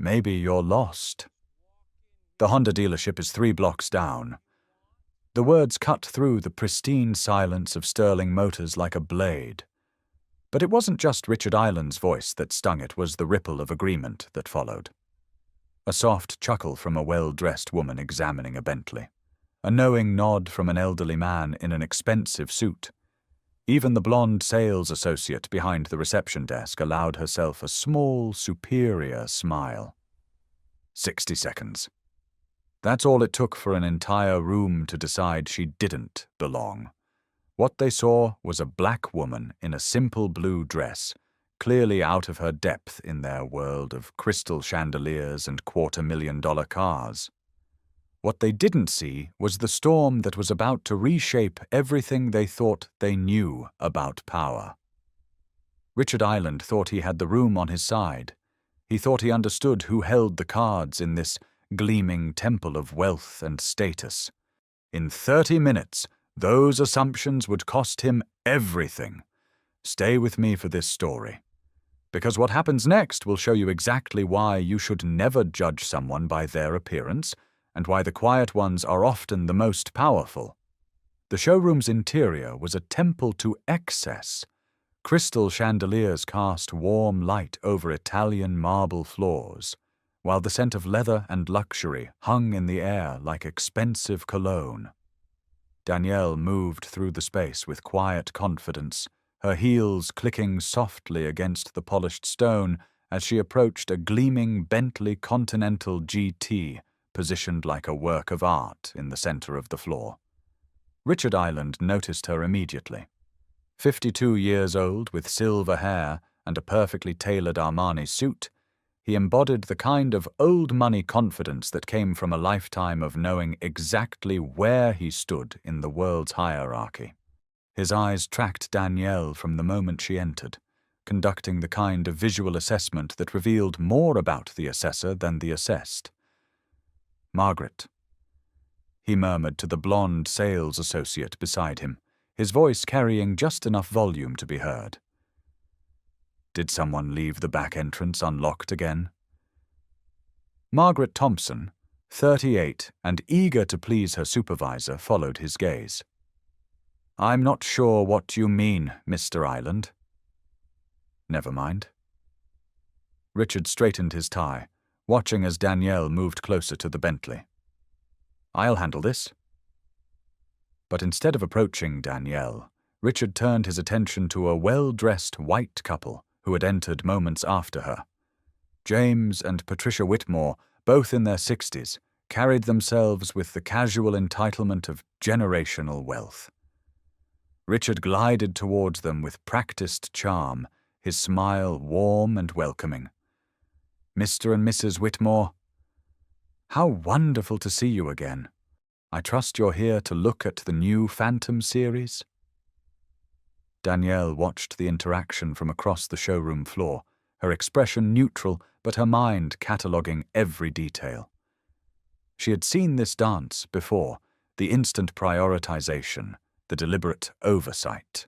Maybe you're lost. The Honda dealership is 3 blocks down. The words cut through the pristine silence of Sterling Motors like a blade. But it wasn't just Richard Island's voice that stung, it was the ripple of agreement that followed. A soft chuckle from a well-dressed woman examining a Bentley. A knowing nod from an elderly man in an expensive suit. Even the blonde sales associate behind the reception desk allowed herself a small, superior smile. 60 seconds. That's all it took for an entire room to decide she didn't belong. What they saw was a black woman in a simple blue dress, clearly out of her depth in their world of crystal chandeliers and $250,000 cars. What they didn't see was the storm that was about to reshape everything they thought they knew about power. Richard Island thought he had the room on his side. He thought he understood who held the cards in this gleaming temple of wealth and status. In 30 minutes, those assumptions would cost him everything. Stay with me for this story, because what happens next will show you exactly why you should never judge someone by their appearance, and why the quiet ones are often the most powerful. The showroom's interior was a temple to excess. Crystal chandeliers cast warm light over Italian marble floors, while the scent of leather and luxury hung in the air like expensive cologne. Danielle moved through the space with quiet confidence, her heels clicking softly against the polished stone as she approached a gleaming Bentley Continental GT positioned like a work of art in the center of the floor. Richard Island noticed her immediately. 52 years old, with silver hair and a perfectly tailored Armani suit, he embodied the kind of old-money confidence that came from a lifetime of knowing exactly where he stood in the world's hierarchy. His eyes tracked Danielle from the moment she entered, conducting the kind of visual assessment that revealed more about the assessor than the assessed. "Margaret," he murmured to the blonde sales associate beside him, his voice carrying just enough volume to be heard. Did someone leave the back entrance unlocked again? Margaret Thompson, 38 and eager to please her supervisor, followed his gaze. "I'm not sure what you mean, Mr. Island." "Never mind." Richard straightened his tie, watching as Danielle moved closer to the Bentley. "I'll handle this." But instead of approaching Danielle, Richard turned his attention to a well-dressed white couple who had entered moments after her. James and Patricia Whitmore, both in their 60s, carried themselves with the casual entitlement of generational wealth. Richard glided towards them with practiced charm, his smile warm and welcoming. "Mr. and Mrs. Whitmore, how wonderful to see you again. I trust you're here to look at the new Phantom series?" Danielle watched the interaction from across the showroom floor, her expression neutral but her mind cataloguing every detail. She had seen this dance before, the instant prioritization, the deliberate oversight.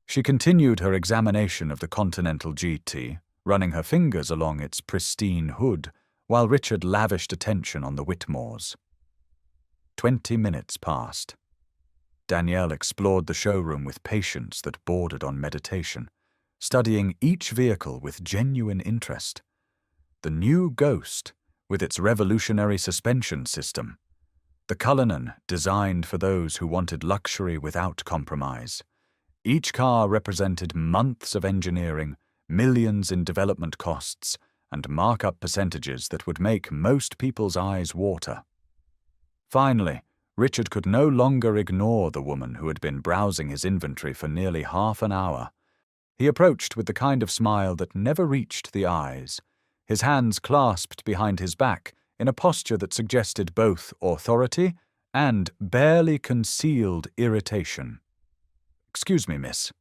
She continued her examination of the Continental GT, running her fingers along its pristine hood, while Richard lavished attention on the Whitmores. 20 minutes passed. Danielle explored the showroom with patience that bordered on meditation, studying each vehicle with genuine interest. The new Ghost, with its revolutionary suspension system. The Cullinan, designed for those who wanted luxury without compromise. Each car represented months of engineering, millions in development costs, and markup percentages that would make most people's eyes water. Finally, Richard could no longer ignore the woman who had been browsing his inventory for nearly half an hour. He approached with the kind of smile that never reached the eyes, his hands clasped behind his back in a posture that suggested both authority and barely concealed irritation. "Excuse me, miss,"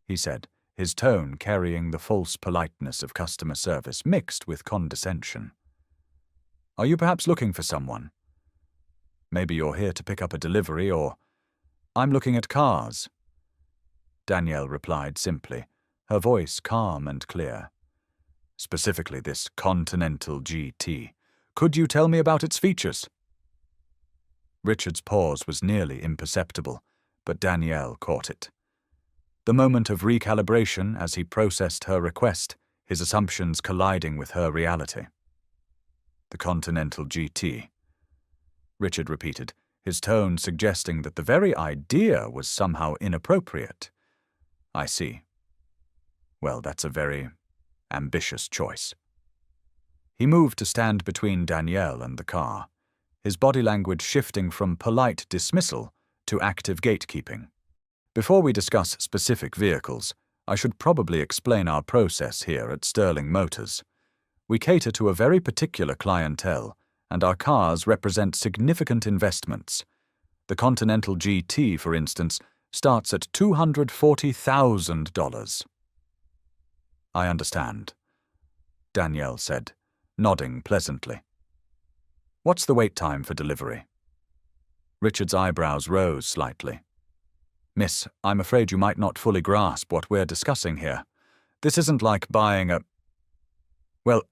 he said, his tone carrying the false politeness of customer service mixed with condescension. "Are you perhaps looking for someone? Maybe you're here to pick up a delivery, or—" "I'm looking at cars," Danielle replied simply, her voice calm and clear. specifically this Continental GT. Could you tell me about its features? Richard's pause was nearly imperceptible, but Danielle caught it. The moment of recalibration as he processed her request, his assumptions colliding with her reality. The Continental GT. Richard repeated, his tone suggesting that the very idea was somehow inappropriate. I see. Well, that's a very ambitious choice. He moved to stand between Danielle and the car, his body language shifting from polite dismissal to active gatekeeping. Before we discuss specific vehicles, I should probably explain our process here at Sterling Motors. We cater to a very particular clientele, and our cars represent significant investments. The Continental GT, for instance, starts at $240,000. I understand, Danielle said, nodding pleasantly. What's the wait time for delivery? Richard's eyebrows rose slightly. Miss, I'm afraid you might not fully grasp what we're discussing here. This isn't like buying a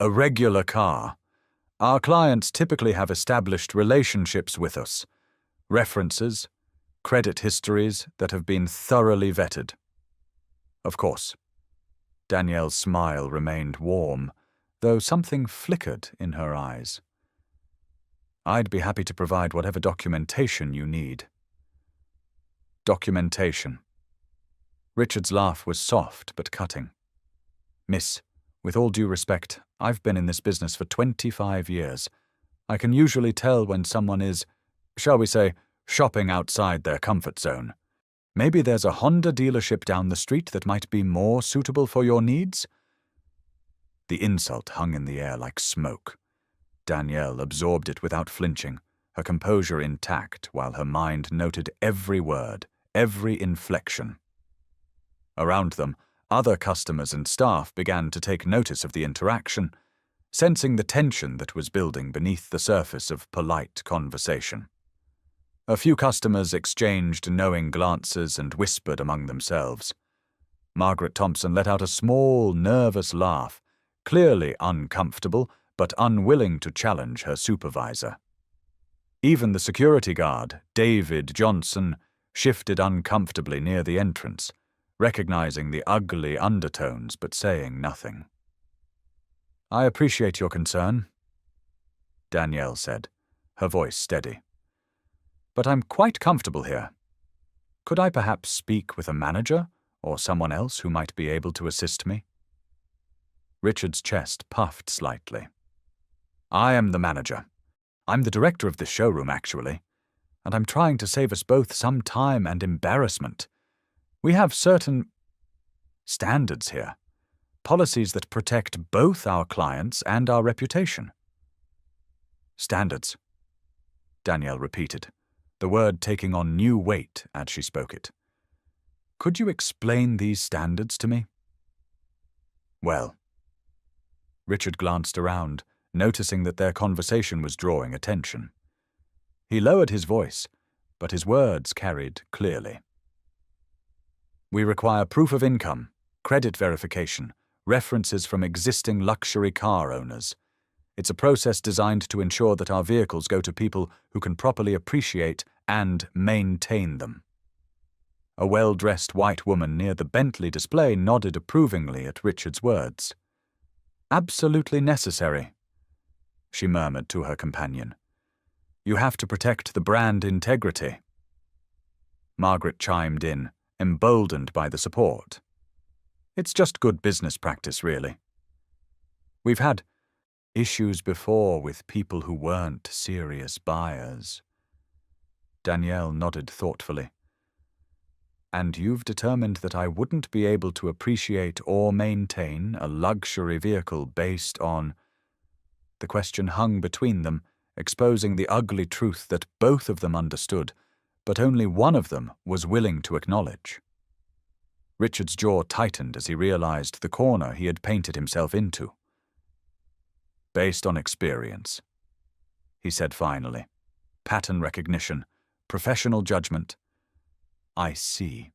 regular car. Our clients typically have established relationships with us, references, credit histories that have been thoroughly vetted. Of course. Danielle's smile remained warm, though something flickered in her eyes. I'd be happy to provide whatever documentation you need. Documentation. Richard's laugh was soft but cutting. Miss, with all due respect, I've been in this business for 25 years. I can usually tell when someone is, shall we say, shopping outside their comfort zone. Maybe there's a Honda dealership down the street that might be more suitable for your needs? The insult hung in the air like smoke. Danielle absorbed it without flinching, her composure intact while her mind noted every word, every inflection. Around them, other customers and staff began to take notice of the interaction, sensing the tension that was building beneath the surface of polite conversation. A few customers exchanged knowing glances and whispered among themselves. Margaret Thompson let out a small, nervous laugh, clearly uncomfortable but unwilling to challenge her supervisor. Even the security guard, David Johnson, shifted uncomfortably near the entrance, recognizing the ugly undertones but saying nothing. I appreciate your concern, Danielle said, her voice steady. But I'm quite comfortable here. Could I perhaps speak with a manager or someone else who might be able to assist me? Richard's chest puffed slightly. I am the manager. I'm the director of this showroom, actually, and I'm trying to save us both some time and embarrassment. We have certain standards here, policies that protect both our clients and our reputation. Standards, Danielle repeated, the word taking on new weight as she spoke it. Could you explain these standards to me? Well, Richard glanced around, noticing that their conversation was drawing attention. He lowered his voice, but his words carried clearly. We require proof of income, credit verification, references from existing luxury car owners. It's a process designed to ensure that our vehicles go to people who can properly appreciate and maintain them. A well-dressed white woman near the Bentley display nodded approvingly at Richard's words. Absolutely necessary, she murmured to her companion. You have to protect the brand integrity. Margaret chimed in, emboldened by the support. It's just good business practice, really. We've had issues before with people who weren't serious buyers. Danielle nodded thoughtfully. And you've determined that I wouldn't be able to appreciate or maintain a luxury vehicle based on... The question hung between them, exposing the ugly truth that both of them understood, but only one of them was willing to acknowledge. Richard's jaw tightened as he realized the corner he had painted himself into. Based on experience, he said finally. Pattern recognition, professional judgment. I see.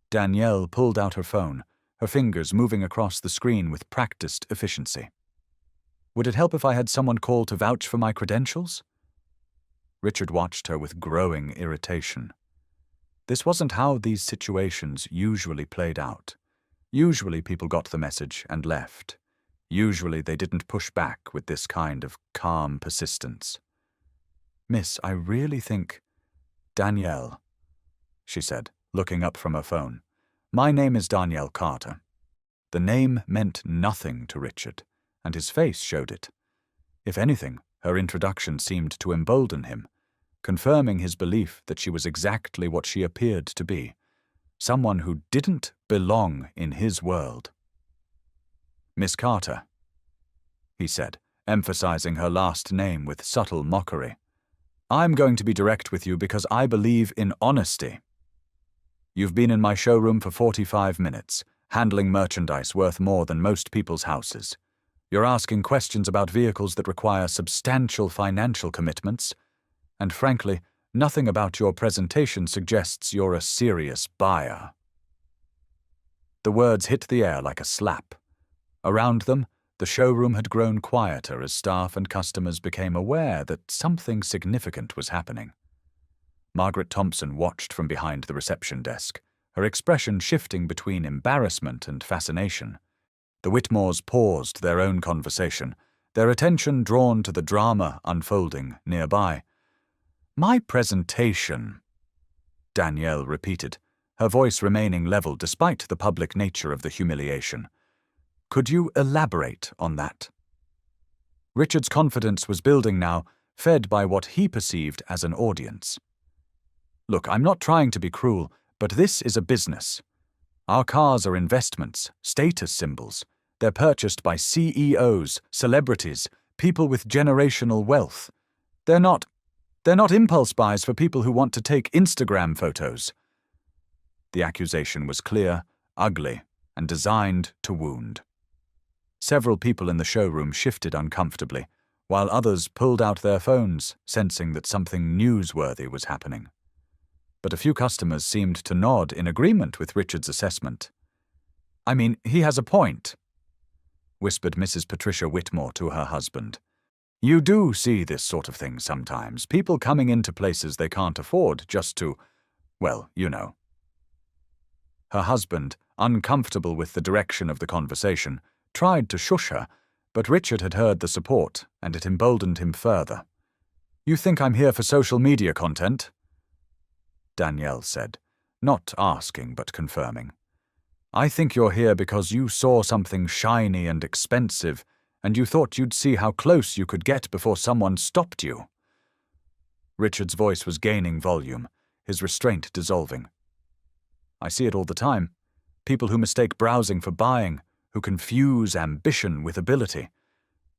Danielle pulled out her phone, her fingers moving across the screen with practiced efficiency. Would it help if I had someone call to vouch for my credentials? Richard watched her with growing irritation. This wasn't how these situations usually played out. Usually people got the message and left. Usually they didn't push back with this kind of calm persistence. Miss, I really think... Danielle, she said, looking up from her phone. My name is Danielle Carter. The name meant nothing to Richard, and his face showed it. If anything, her introduction seemed to embolden him, confirming his belief that she was exactly what she appeared to be, someone who didn't belong in his world. Miss Carter, he said, emphasizing her last name with subtle mockery. I'm going to be direct with you because I believe in honesty. You've been in my showroom for 45 minutes, handling merchandise worth more than most people's houses. You're asking questions about vehicles that require substantial financial commitments, and frankly, nothing about your presentation suggests you're a serious buyer. The words hit the air like a slap. Around them, the showroom had grown quieter as staff and customers became aware that something significant was happening. Margaret Thompson watched from behind the reception desk, her expression shifting between embarrassment and fascination. The Whitmores paused their own conversation, their attention drawn to the drama unfolding nearby. My presentation, Danielle repeated, her voice remaining level despite the public nature of the humiliation. Could you elaborate on that? Richard's confidence was building now, fed by what he perceived as an audience. Look, I'm not trying to be cruel, but this is a business. Our cars are investments, status symbols. They're purchased by CEOs, celebrities, people with generational wealth. They're not impulse buys for people who want to take Instagram photos. The accusation was clear, ugly, and designed to wound. Several people in the showroom shifted uncomfortably, while others pulled out their phones, sensing that something newsworthy was happening. But a few customers seemed to nod in agreement with Richard's assessment. I mean, he has a point, whispered Mrs. Patricia Whitmore to her husband. You do see this sort of thing sometimes, people coming into places they can't afford just to, well, you know. Her husband, uncomfortable with the direction of the conversation, tried to shush her, but Richard had heard the support, and it emboldened him further. You think I'm here for social media content? Danielle said, not asking but confirming. I think you're here because you saw something shiny and expensive, and you thought you'd see how close you could get before someone stopped you. Richard's voice was gaining volume, his restraint dissolving. I see it all the time. People who mistake browsing for buying, who confuse ambition with ability.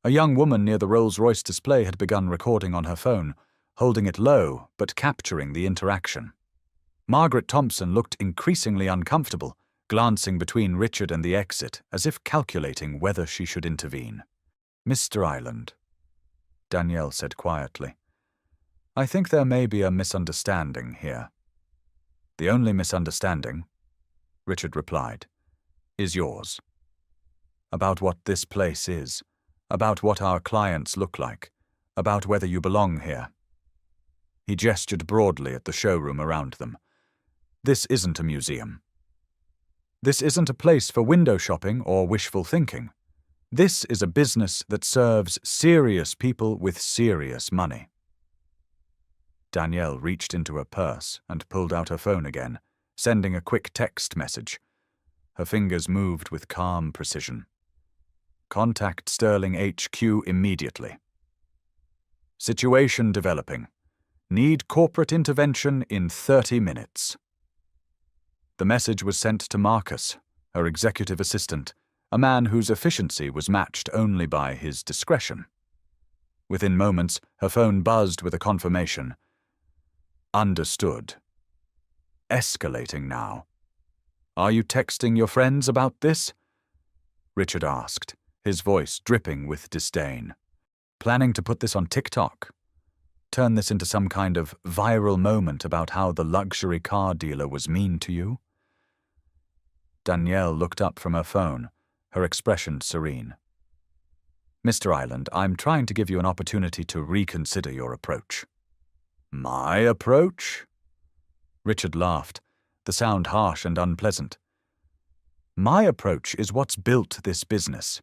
A young woman near the Rolls-Royce display had begun recording on her phone, holding it low but capturing the interaction. Margaret Thompson looked increasingly uncomfortable, glancing between Richard and the exit as if calculating whether she should intervene. Mr. Ireland, Danielle said quietly, I think there may be a misunderstanding here. The only misunderstanding, Richard replied, is yours. About what this place is, about what our clients look like, about whether you belong here. He gestured broadly at the showroom around them. This isn't a museum. This isn't a place for window shopping or wishful thinking. This is a business that serves serious people with serious money. Danielle reached into her purse and pulled out her phone again, sending a quick text message. Her fingers moved with calm precision. Contact Sterling HQ immediately. Situation developing. Need corporate intervention in 30 minutes. The message was sent to Marcus, her executive assistant, a man whose efficiency was matched only by his discretion. Within moments, her phone buzzed with a confirmation. Understood. Escalating now. Are you texting your friends about this? Richard asked, his voice dripping with disdain. Planning to put this on TikTok? Turn this into some kind of viral moment about how the luxury car dealer was mean to you? Danielle looked up from her phone, her expression serene. "Mr. Island, I'm trying to give you an opportunity to reconsider your approach." "My approach?" Richard laughed, the sound harsh and unpleasant. "My approach is what's built this business.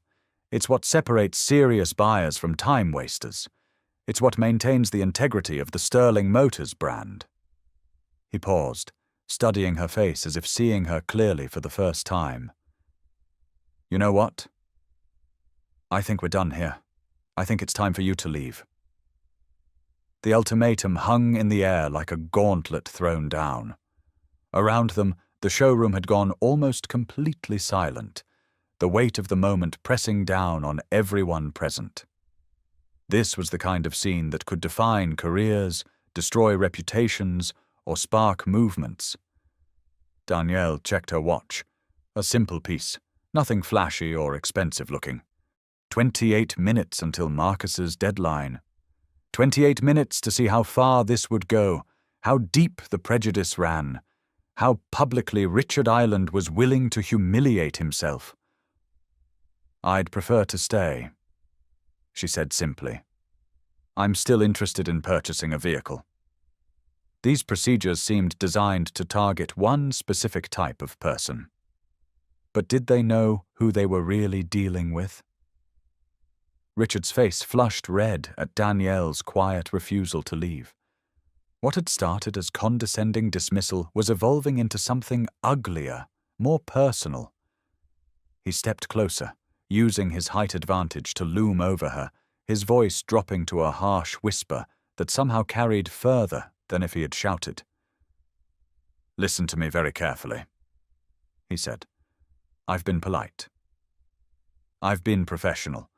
It's what separates serious buyers from time wasters. It's what maintains the integrity of the Sterling Motors brand." He paused, studying her face as if seeing her clearly for the first time. "You know what? I think we're done here. I think it's time for you to leave." The ultimatum hung in the air like a gauntlet thrown down. Around them, the showroom had gone almost completely silent, the weight of the moment pressing down on everyone present. This was the kind of scene that could define careers, destroy reputations, or spark movements. Danielle checked her watch. A simple piece, nothing flashy or expensive looking. 28 minutes until Marcus's deadline. 28 minutes to see how far this would go, how deep the prejudice ran, how publicly Richard Island was willing to humiliate himself. "I'd prefer to stay," she said simply. "I'm still interested in purchasing a vehicle." These procedures seemed designed to target one specific type of person. But did they know who they were really dealing with? Richard's face flushed red at Danielle's quiet refusal to leave. What had started as condescending dismissal was evolving into something uglier, more personal. He stepped closer, using his height advantage to loom over her, his voice dropping to a harsh whisper that somehow carried further than if he had shouted. "Listen to me very carefully," he said. "I've been polite. I've been professional.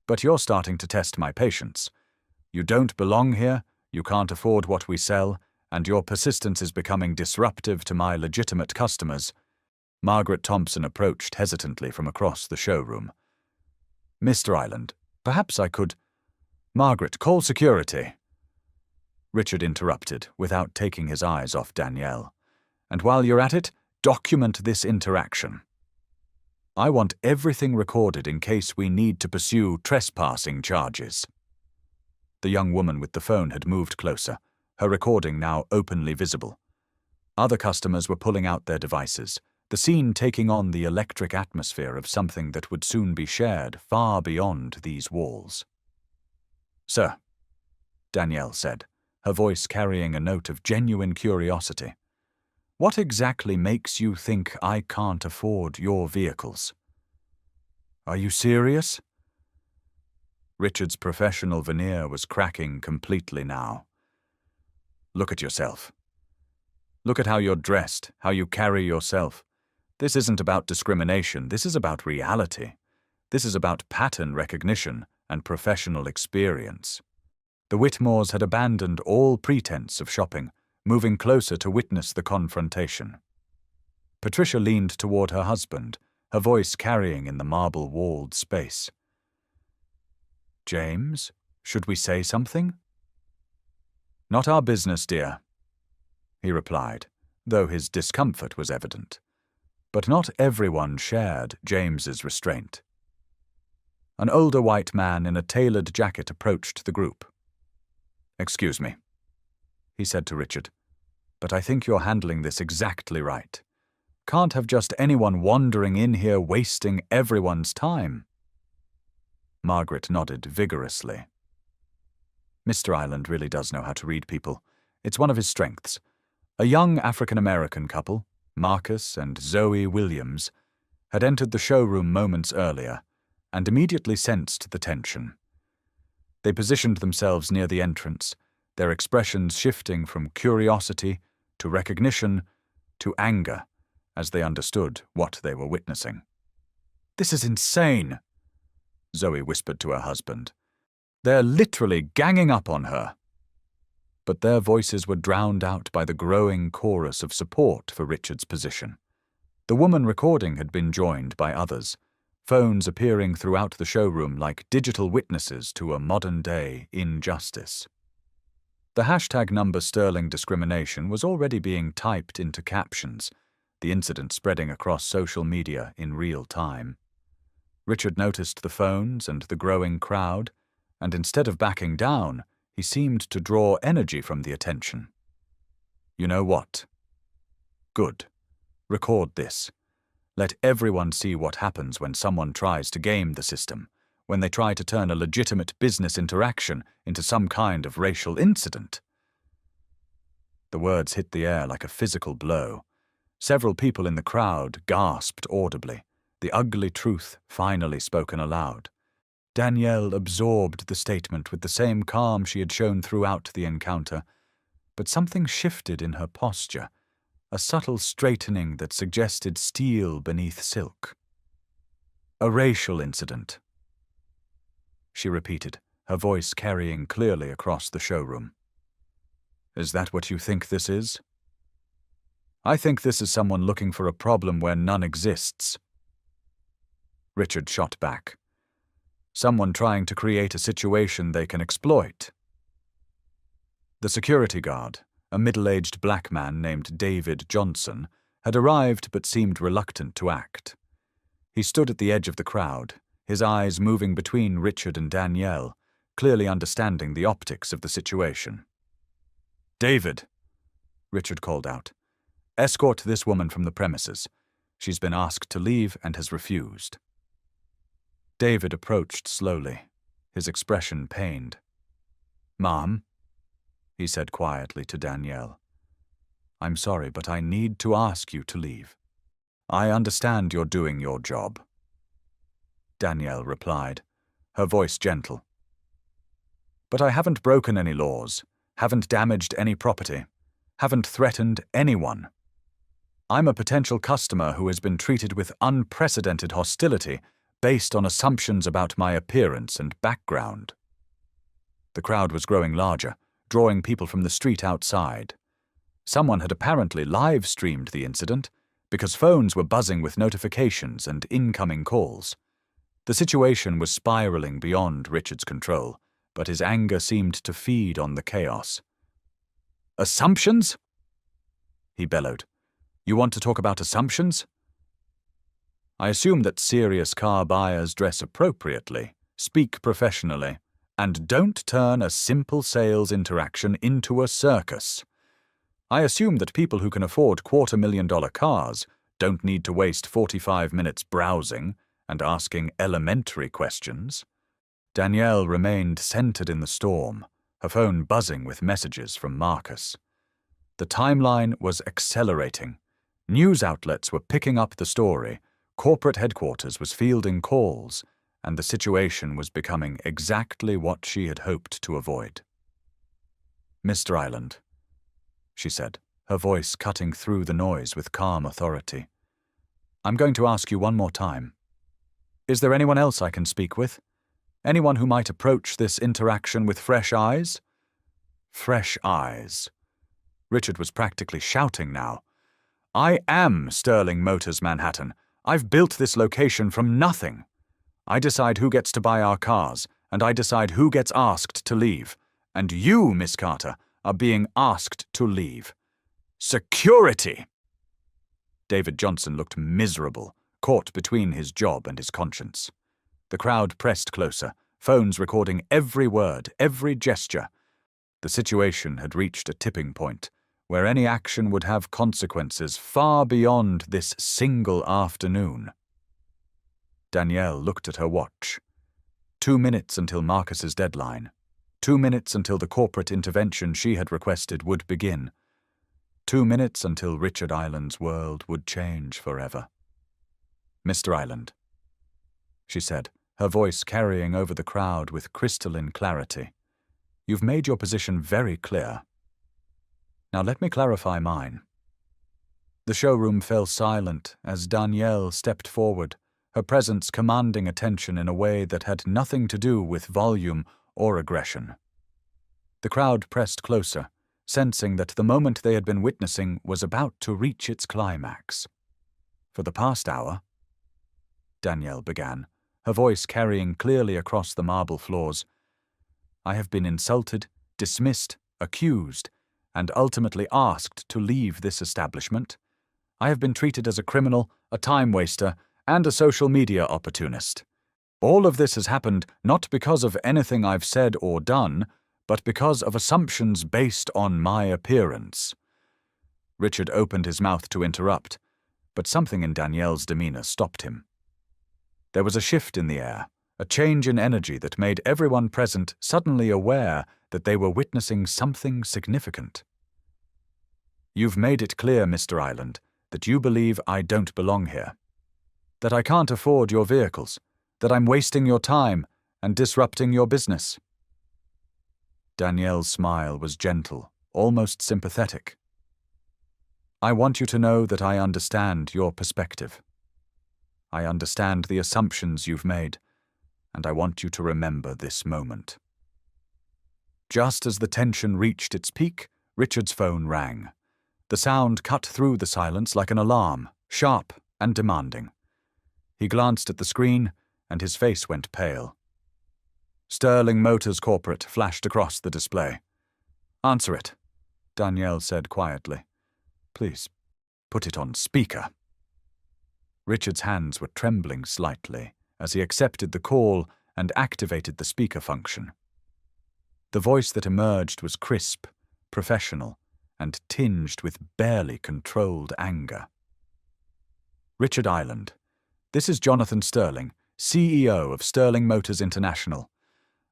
But you're starting to test my patience. You don't belong here, you can't afford what we sell, and your persistence is becoming disruptive to my legitimate customers." Margaret Thompson approached hesitantly from across the showroom. "Mr. Island, perhaps I could—" "Margaret, call security." Richard interrupted, without taking his eyes off Danielle. "And while you're at it, document this interaction. I want everything recorded in case we need to pursue trespassing charges." The young woman with the phone had moved closer, her recording now openly visible. Other customers were pulling out their devices, the scene taking on the electric atmosphere of something that would soon be shared far beyond these walls. "Sir," Danielle said, her voice carrying a note of genuine curiosity, "what exactly makes you think I can't afford your vehicles?" "Are you serious?" Richard's professional veneer was cracking completely now. "Look at yourself. Look at how you're dressed, how you carry yourself. This isn't about discrimination, this is about reality. This is about pattern recognition and professional experience." The Whitmores had abandoned all pretense of shopping, moving closer to witness the confrontation. Patricia leaned toward her husband, her voice carrying in the marble-walled space. "James, should we say something?" "Not our business, dear," he replied, though his discomfort was evident. But not everyone shared James's restraint. An older white man in a tailored jacket approached the group. "Excuse me," he said to Richard, "but I think you're handling this exactly right. Can't have just anyone wandering in here wasting everyone's time." Margaret nodded vigorously. "Mr. Island really does know how to read people. It's one of his strengths. A young African-American couple, Marcus and Zoe Williams, had entered the showroom moments earlier and immediately sensed the tension. They positioned themselves near the entrance, their expressions shifting from curiosity to recognition to anger as they understood what they were witnessing. "This is insane," Zoe whispered to her husband. "They're literally ganging up on her." But their voices were drowned out by the growing chorus of support for Richard's position. The woman recording had been joined by others, phones appearing throughout the showroom like digital witnesses to a modern-day injustice. The hashtag number Sterling discrimination was already being typed into captions, the incident spreading across social media in real time. Richard noticed the phones and the growing crowd, and instead of backing down, he seemed to draw energy from the attention. "You know what? Good. Record this. Let everyone see what happens when someone tries to game the system, when they try to turn a legitimate business interaction into some kind of racial incident." The words hit the air like a physical blow. Several people in the crowd gasped audibly, the ugly truth finally spoken aloud. Danielle absorbed the statement with the same calm she had shown throughout the encounter, but something shifted in her posture, a subtle straightening that suggested steel beneath silk. "A racial incident," she repeated, her voice carrying clearly across the showroom. "Is that what you think this is?" "I think this is someone looking for a problem where none exists." Richard shot back. "Someone trying to create a situation they can exploit." The security guard, a middle-aged black man named David Johnson, had arrived but seemed reluctant to act. He stood at the edge of the crowd, his eyes moving between Richard and Danielle, clearly understanding the optics of the situation. "David," Richard called out, "escort this woman from the premises. She's been asked to leave and has refused." David approached slowly, his expression pained. "Ma'am," he said quietly to Danielle, "I'm sorry, but I need to ask you to leave. I understand you're doing your job." Danielle replied, her voice gentle. "But I haven't broken any laws, haven't damaged any property, haven't threatened anyone. I'm a potential customer who has been treated with unprecedented hostility based on assumptions about my appearance and background." The crowd was growing larger, drawing people from the street outside. Someone had apparently live-streamed the incident because phones were buzzing with notifications and incoming calls. The situation was spiraling beyond Richard's control, but his anger seemed to feed on the chaos. "Assumptions?" he bellowed. "You want to talk about assumptions? I assume that serious car buyers dress appropriately, speak professionally, and don't turn a simple sales interaction into a circus. I assume that people who can afford $250,000 cars don't need to waste 45 minutes browsing and asking elementary questions." Danielle remained centered in the storm, her phone buzzing with messages from Marcus. The timeline was accelerating. News outlets were picking up the story, corporate headquarters was fielding calls, and the situation was becoming exactly what she had hoped to avoid. "Mr. Island," she said, her voice cutting through the noise with calm authority, "I'm going to ask you one more time. Is there anyone else I can speak with? Anyone who might approach this interaction with fresh eyes?" Fresh eyes. Richard was practically shouting now. "I am Sterling Motors Manhattan. I've built this location from nothing. I decide who gets to buy our cars, and I decide who gets asked to leave. And you, Miss Carter, are being asked to leave. Security!" David Johnson looked miserable, caught between his job and his conscience. The crowd pressed closer, phones recording every word, every gesture. The situation had reached a tipping point, where any action would have consequences far beyond this single afternoon. Danielle looked at her watch. 2 minutes until Marcus's deadline. 2 minutes until the corporate intervention she had requested would begin. 2 minutes until Richard Island's world would change forever. "Mr. Island," she said, her voice carrying over the crowd with crystalline clarity, "you've made your position very clear. Now let me clarify mine." The showroom fell silent as Danielle stepped forward, her presence commanding attention in a way that had nothing to do with volume or aggression. The crowd pressed closer, sensing that the moment they had been witnessing was about to reach its climax. "For the past hour," Danielle began, her voice carrying clearly across the marble floors, "I have been insulted, dismissed, accused, and ultimately asked to leave this establishment. I have been treated as a criminal, a time waster, and a social media opportunist. All of this has happened not because of anything I've said or done, but because of assumptions based on my appearance." Richard opened his mouth to interrupt, but something in Danielle's demeanor stopped him. There was a shift in the air, a change in energy that made everyone present suddenly aware that they were witnessing something significant. "You've made it clear, Mr. Island, that you believe I don't belong here, that I can't afford your vehicles, that I'm wasting your time and disrupting your business." Danielle's smile was gentle, almost sympathetic. "I want you to know that I understand your perspective. I understand the assumptions you've made, and I want you to remember this moment." Just as the tension reached its peak, Richard's phone rang. The sound cut through the silence like an alarm, sharp and demanding. He glanced at the screen, and his face went pale. Sterling Motors Corporate flashed across the display. "Answer it," Danielle said quietly. "Please, put it on speaker." Richard's hands were trembling slightly as he accepted the call and activated the speaker function. The voice that emerged was crisp, professional, and tinged with barely controlled anger. "Richard Island, this is Jonathan Sterling, CEO of Sterling Motors International.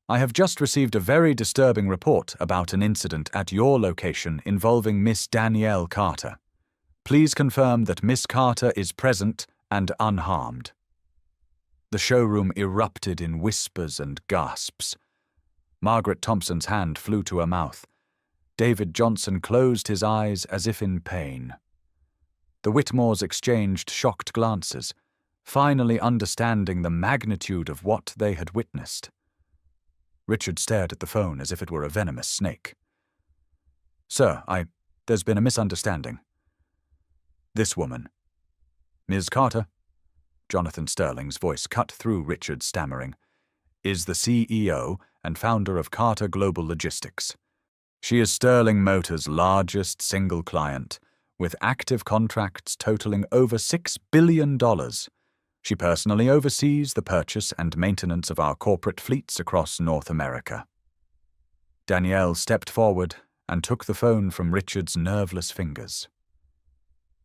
I have just received a very disturbing report about an incident at your location involving Miss Danielle Carter. Please confirm that Miss Carter is present and unharmed." The showroom erupted in whispers and gasps. Margaret Thompson's hand flew to her mouth. David Johnson closed his eyes as if in pain. The Whitmores exchanged shocked glances, finally understanding the magnitude of what they had witnessed. Richard stared at the phone as if it were a venomous snake. "Sir, there's been a misunderstanding. This woman, Ms. Carter," Jonathan Sterling's voice cut through Richard's stammering, "is the CEO and founder of Carter Global Logistics. She is Sterling Motors' largest single client, with active contracts totaling over $6 billion. She personally oversees the purchase and maintenance of our corporate fleets across North America." Danielle stepped forward and took the phone from Richard's nerveless fingers.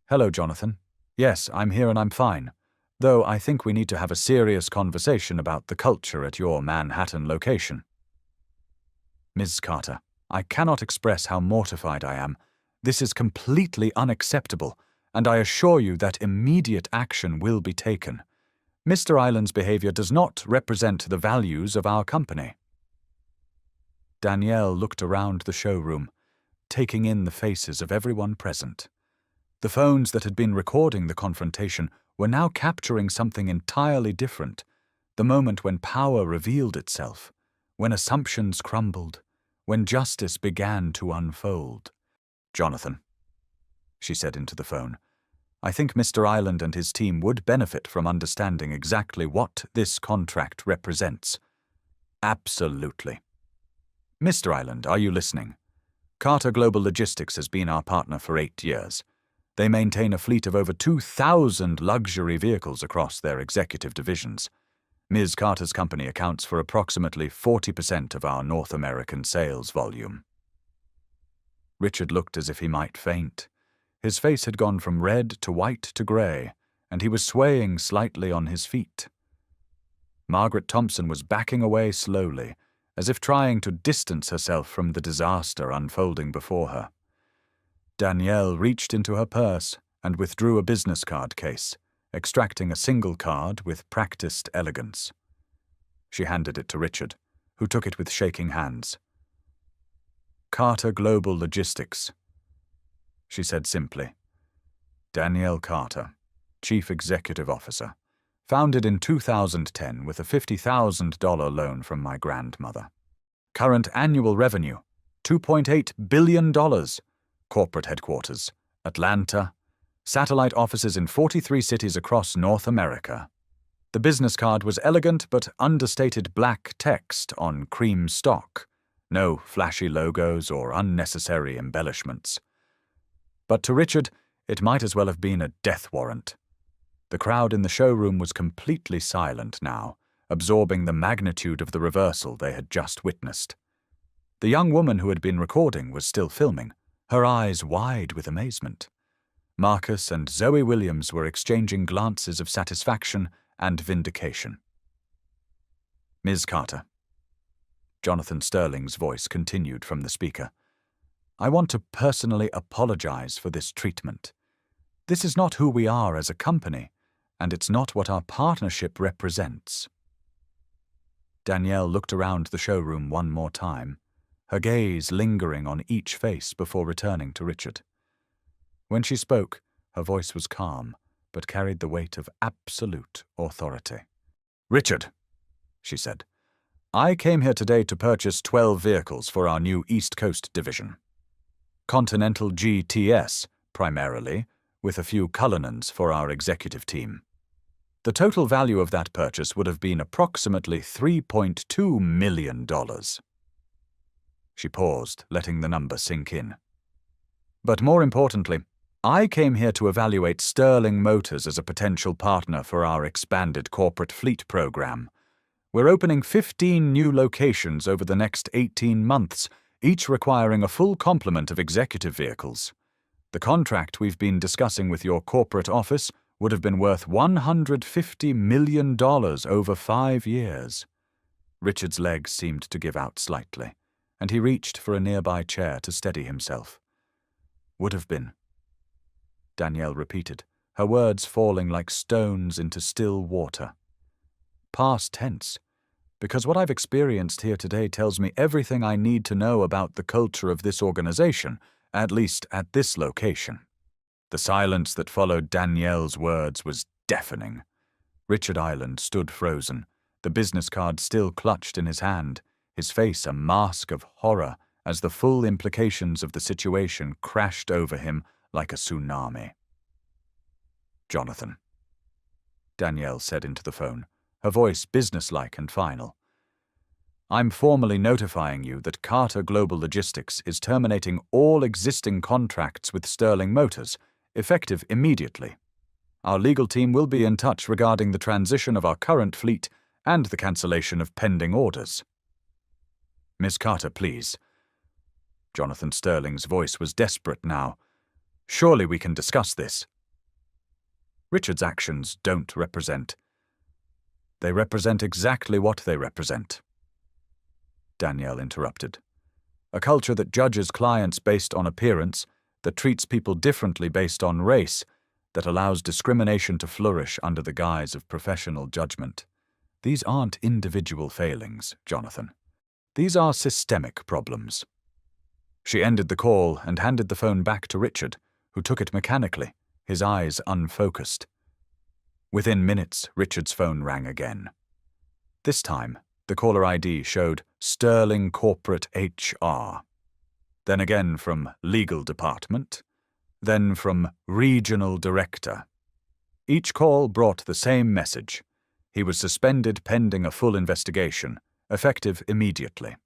"Hello, Jonathan. Yes, I'm here and I'm fine, though I think we need to have a serious conversation about the culture at your Manhattan location." "Ms. Carter, I cannot express how mortified I am. This is completely unacceptable, and I assure you that immediate action will be taken. Mr. Island's behavior does not represent the values of our company." Danielle looked around the showroom, taking in the faces of everyone present. The phones that had been recording the confrontation were now capturing something entirely different, the moment when power revealed itself, when assumptions crumbled, when justice began to unfold. "Jonathan," she said into the phone, "I think Mr. Island and his team would benefit from understanding exactly what this contract represents." "Absolutely." "Mr. Island, are you listening? Carter Global Logistics has been our partner for 8 years. They maintain a fleet of over 2,000 luxury vehicles across their executive divisions. Ms. Carter's company accounts for approximately 40% of our North American sales volume." Richard looked as if he might faint. His face had gone from red to white to grey, and he was swaying slightly on his feet. Margaret Thompson was backing away slowly, as if trying to distance herself from the disaster unfolding before her. Danielle reached into her purse and withdrew a business card case, extracting a single card with practiced elegance. She handed it to Richard, who took it with shaking hands. "Carter Global Logistics," she said simply. "Danielle Carter, Chief Executive Officer, founded in 2010 with a $50,000 loan from my grandmother. Current annual revenue, $2.8 billion. Corporate headquarters, Atlanta. Satellite offices in 43 cities across North America." The business card was elegant but understated black text on cream stock. No flashy logos or unnecessary embellishments. But to Richard, It might as well have been a death warrant. The crowd in the showroom was completely silent now, absorbing the magnitude of the reversal they had just witnessed. The young woman who had been recording was still filming, her eyes wide with amazement. Marcus and Zoe Williams were exchanging glances of satisfaction and vindication. "Ms. Carter," Jonathan Sterling's voice continued from the speaker, "I want to personally apologize for this treatment. This is not who we are as a company, and it's not what our partnership represents." Danielle looked around the showroom one more time, her gaze lingering on each face before returning to Richard. When she spoke, her voice was calm, but carried the weight of absolute authority. "Richard," she said, "I came here today to purchase 12 vehicles for our new East Coast division. Continental GTS, primarily, with a few Cullinans for our executive team. The total value of that purchase would have been approximately $3.2 million. She paused, letting the number sink in. "But more importantly, I came here to evaluate Sterling Motors as a potential partner for our expanded corporate fleet program. We're opening 15 new locations over the next 18 months, each requiring a full complement of executive vehicles. The contract we've been discussing with your corporate office would have been worth $150 million over 5 years. Richard's legs seemed to give out slightly, and he reached for a nearby chair to steady himself. "Would have been," Danielle repeated, her words falling like stones into still water. "Past tense, because what I've experienced here today tells me everything I need to know about the culture of this organization, at least at this location." The silence that followed Danielle's words was deafening. Richard Ireland stood frozen, the business card still clutched in his hand, his face a mask of horror as the full implications of the situation crashed over him like a tsunami. "Jonathan," Danielle said into the phone, her voice businesslike and final. "I'm formally notifying you that Carter Global Logistics is terminating all existing contracts with Sterling Motors, effective immediately. Our legal team will be in touch regarding the transition of our current fleet and the cancellation of pending orders." "Miss Carter, please." Jonathan Sterling's voice was desperate now. "Surely we can discuss this." "Richard's actions don't represent. They represent exactly what they represent," Danielle interrupted. "A culture that judges clients based on appearance, that treats people differently based on race, that allows discrimination to flourish under the guise of professional judgment. These aren't individual failings, Jonathan. These are systemic problems." She ended the call and handed the phone back to Richard, who took it mechanically, his eyes unfocused. Within minutes, Richard's phone rang again. This time, the caller ID showed Sterling Corporate HR. Then again from Legal Department, then from Regional Director. Each call brought the same message. He was suspended pending a full investigation, effective immediately.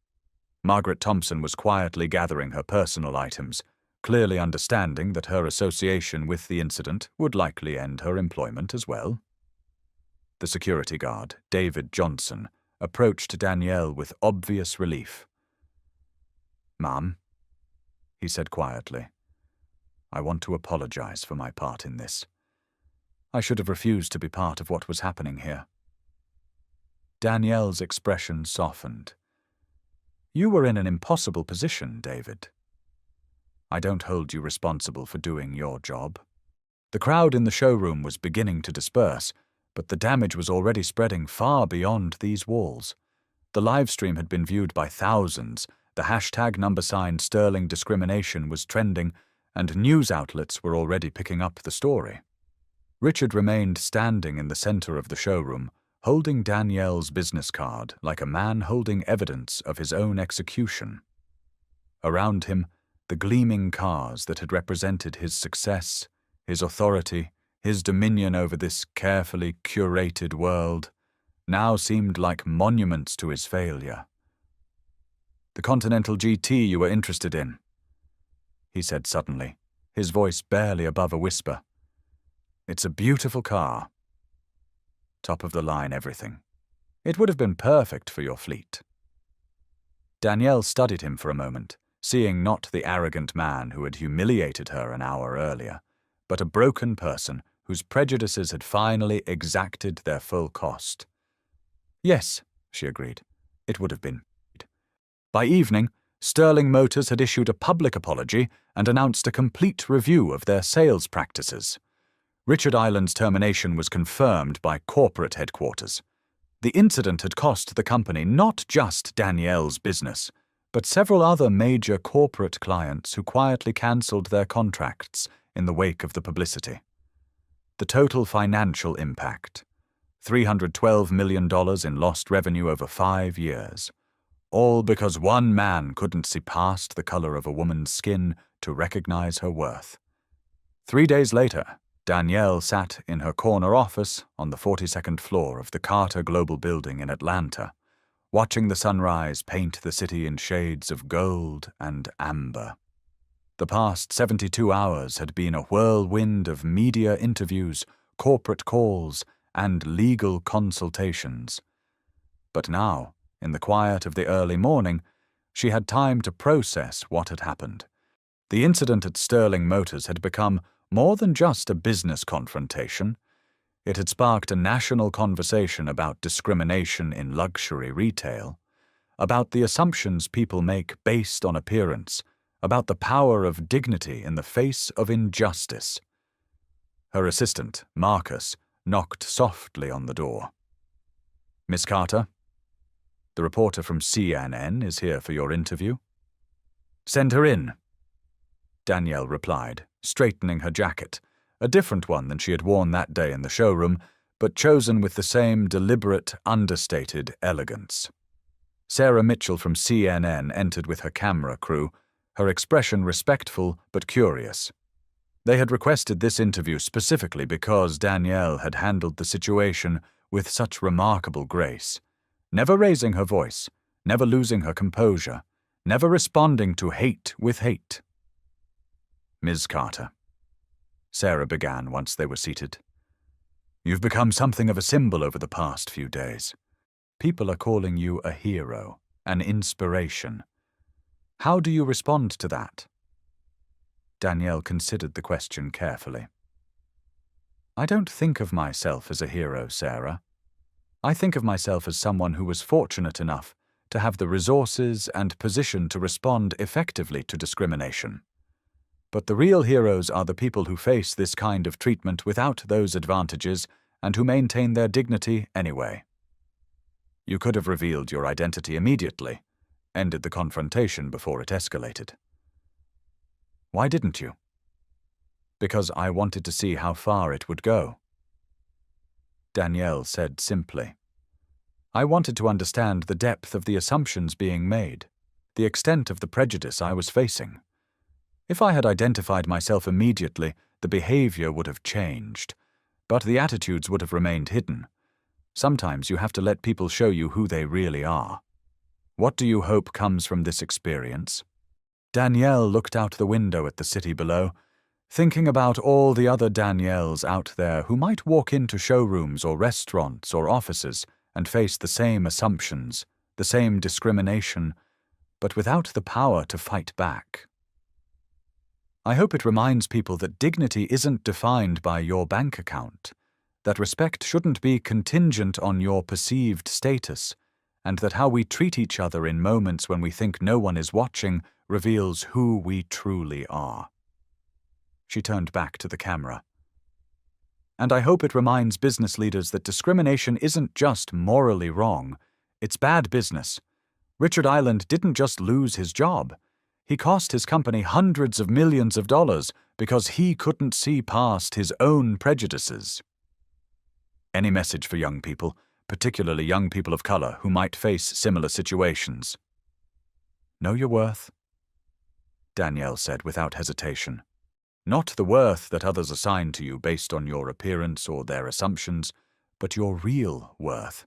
Margaret Thompson was quietly gathering her personal items, clearly understanding that her association with the incident would likely end her employment as well. The security guard, David Johnson, approached Danielle with obvious relief. "Ma'am," he said quietly, "I want to apologize for my part in this. I should have refused to be part of what was happening here." Danielle's expression softened. "You were in an impossible position, David. I don't hold you responsible for doing your job." The crowd in the showroom was beginning to disperse, but the damage was already spreading far beyond these walls. The livestream had been viewed by thousands, the hashtag #sign Sterling discrimination was trending, and news outlets were already picking up the story. Richard remained standing in the center of the showroom, holding Danielle's business card like a man holding evidence of his own execution. Around him, the gleaming cars that had represented his success, his authority, his dominion over this carefully curated world, now seemed like monuments to his failure. "The Continental GT you were interested in," he said suddenly, his voice barely above a whisper. "It's a beautiful car. Top of the line everything. It would have been perfect for your fleet." Danielle studied him for a moment, seeing not the arrogant man who had humiliated her an hour earlier, but a broken person whose prejudices had finally exacted their full cost. "Yes," she agreed, "it would have been." By evening, Sterling Motors had issued a public apology and announced a complete review of their sales practices. Richard Island's termination was confirmed by corporate headquarters. The incident had cost the company not just Danielle's business, but several other major corporate clients who quietly cancelled their contracts in the wake of the publicity. The total financial impact: $312 million in lost revenue over 5 years. All because one man couldn't see past the color of a woman's skin to recognize her worth. 3 days later, Danielle sat in her corner office on the 42nd floor of the Carter Global Building in Atlanta, watching the sunrise paint the city in shades of gold and amber. The past 72 hours had been a whirlwind of media interviews, corporate calls, and legal consultations. But now, in the quiet of the early morning, she had time to process what had happened. The incident at Sterling Motors had become more than just a business confrontation. It had sparked a national conversation about discrimination in luxury retail, about the assumptions people make based on appearance, about the power of dignity in the face of injustice. Her assistant, Marcus, knocked softly on the door. "Miss Carter, the reporter from CNN is here for your interview." "Send her in," Danielle replied, straightening her jacket, a different one than she had worn that day in the showroom, but chosen with the same deliberate, understated elegance. Sarah Mitchell from CNN entered with her camera crew, her expression respectful but curious. They had requested this interview specifically because Danielle had handled the situation with such remarkable grace, never raising her voice, never losing her composure, never responding to hate with hate. "Ms. Carter," Sarah began once they were seated, "you've become something of a symbol over the past few days. People are calling you a hero, an inspiration. How do you respond to that?" Danielle considered the question carefully. "I don't think of myself as a hero, Sarah. I think of myself as someone who was fortunate enough to have the resources and position to respond effectively to discrimination. But the real heroes are the people who face this kind of treatment without those advantages and who maintain their dignity anyway. You could have revealed your identity immediately, ended the confrontation before it escalated." "Why didn't you?" "Because I wanted to see how far it would go." Danielle said simply, "I wanted to understand the depth of the assumptions being made, the extent of the prejudice I was facing. If I had identified myself immediately, the behavior would have changed, but the attitudes would have remained hidden. Sometimes you have to let people show you who they really are. What do you hope comes from this experience?" Danielle looked out the window at the city below, thinking about all the other Danielles out there who might walk into showrooms or restaurants or offices and face the same assumptions, the same discrimination, but without the power to fight back. "I hope it reminds people that dignity isn't defined by your bank account, that respect shouldn't be contingent on your perceived status, and that how we treat each other in moments when we think no one is watching reveals who we truly are." She turned back to the camera. "And I hope it reminds business leaders that discrimination isn't just morally wrong, it's bad business. Richard Island didn't just lose his job. He cost his company hundreds of millions of dollars because he couldn't see past his own prejudices." Any message for young people, particularly young people of color who might face similar situations? "Know your worth," Danielle said without hesitation. "Not the worth that others assign to you based on your appearance or their assumptions, but your real worth.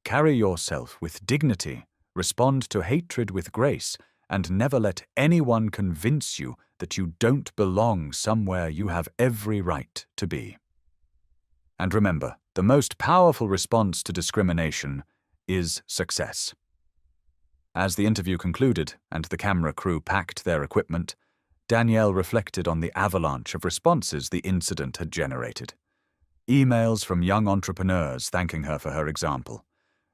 Carry yourself with dignity, respond to hatred with grace, and never let anyone convince you that you don't belong somewhere you have every right to be. And remember, the most powerful response to discrimination is success. As the interview concluded and the camera crew packed their equipment, Danielle reflected on the avalanche of responses the incident had generated. Emails from young entrepreneurs thanking her for her example,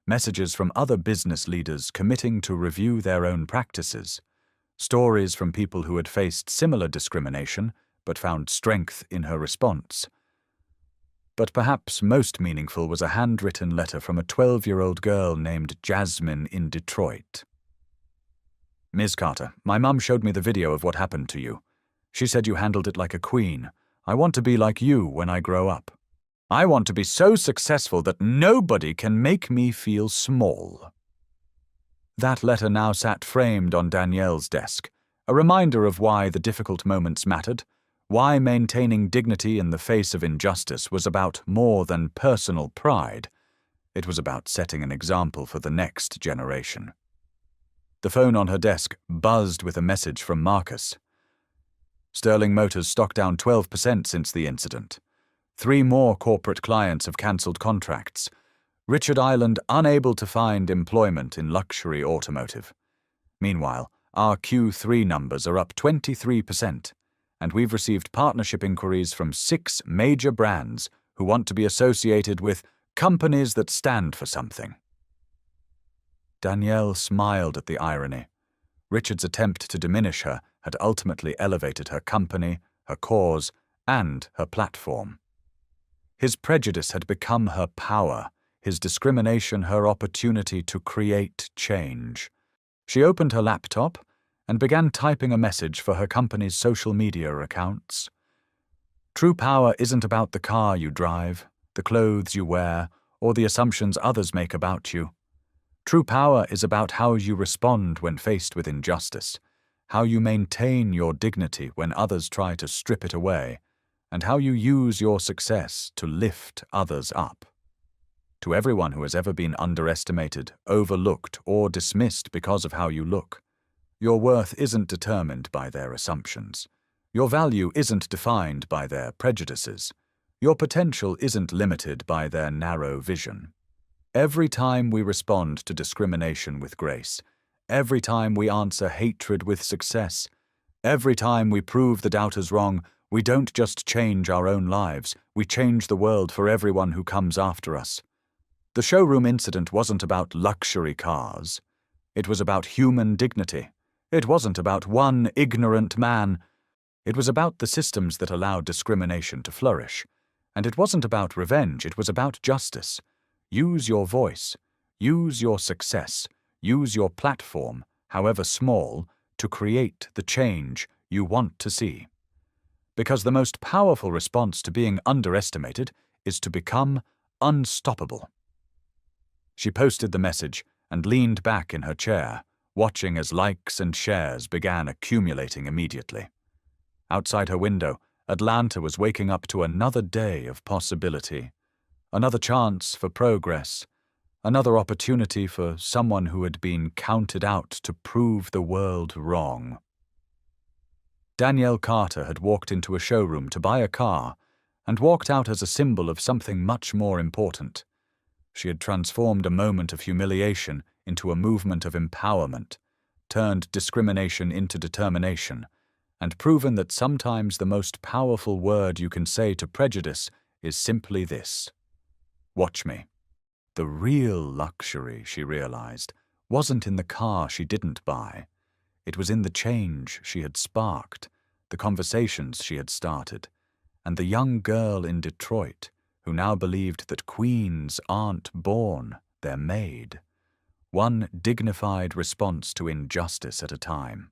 messages from other business leaders committing to review their own practices, stories from people who had faced similar discrimination but found strength in her response. But perhaps most meaningful was a handwritten letter from a 12-year-old girl named Jasmine in Detroit. "Ms. Carter, my mum showed me the video of what happened to you. She said you handled it like a queen. I want to be like you when I grow up. I want to be so successful that nobody can make me feel small." That letter now sat framed on Danielle's desk, a reminder of why the difficult moments mattered, why maintaining dignity in the face of injustice was about more than personal pride. It was about setting an example for the next generation. The phone on her desk buzzed with a message from Marcus. Sterling Motors stock down 12% since the incident. 3 more corporate clients have cancelled contracts. Richard Island unable to find employment in luxury automotive. Meanwhile, our Q3 numbers are up 23%, and we've received partnership inquiries from 6 major brands who want to be associated with companies that stand for something. Danielle smiled at the irony. Richard's attempt to diminish her had ultimately elevated her company, her cause, and her platform. His prejudice had become her power, his discrimination her opportunity to create change. She opened her laptop and began typing a message for her company's social media accounts. True power isn't about the car you drive, the clothes you wear, or the assumptions others make about you. True power is about how you respond when faced with injustice, how you maintain your dignity when others try to strip it away, and how you use your success to lift others up. To everyone who has ever been underestimated, overlooked, or dismissed because of how you look, your worth isn't determined by their assumptions. Your value isn't defined by their prejudices. Your potential isn't limited by their narrow vision. Every time we respond to discrimination with grace, every time we answer hatred with success, every time we prove the doubters wrong, we don't just change our own lives, we change the world for everyone who comes after us. The showroom incident wasn't about luxury cars. It was about human dignity. It wasn't about one ignorant man. It was about the systems that allow discrimination to flourish. And it wasn't about revenge, it was about justice. Use your voice, use your success, use your platform, however small, to create the change you want to see. Because the most powerful response to being underestimated is to become unstoppable. She posted the message and leaned back in her chair, watching as likes and shares began accumulating immediately. Outside her window, Atlanta was waking up to another day of possibility, another chance for progress, another opportunity for someone who had been counted out to prove the world wrong. Danielle Carter had walked into a showroom to buy a car and walked out as a symbol of something much more important. She had transformed a moment of humiliation into a movement of empowerment, turned discrimination into determination, and proven that sometimes the most powerful word you can say to prejudice is simply this: "Watch me." The real luxury, she realized, wasn't in the car she didn't buy. It was in the change she had sparked, the conversations she had started, and the young girl in Detroit who now believed that queens aren't born, they're made. One dignified response to injustice at a time.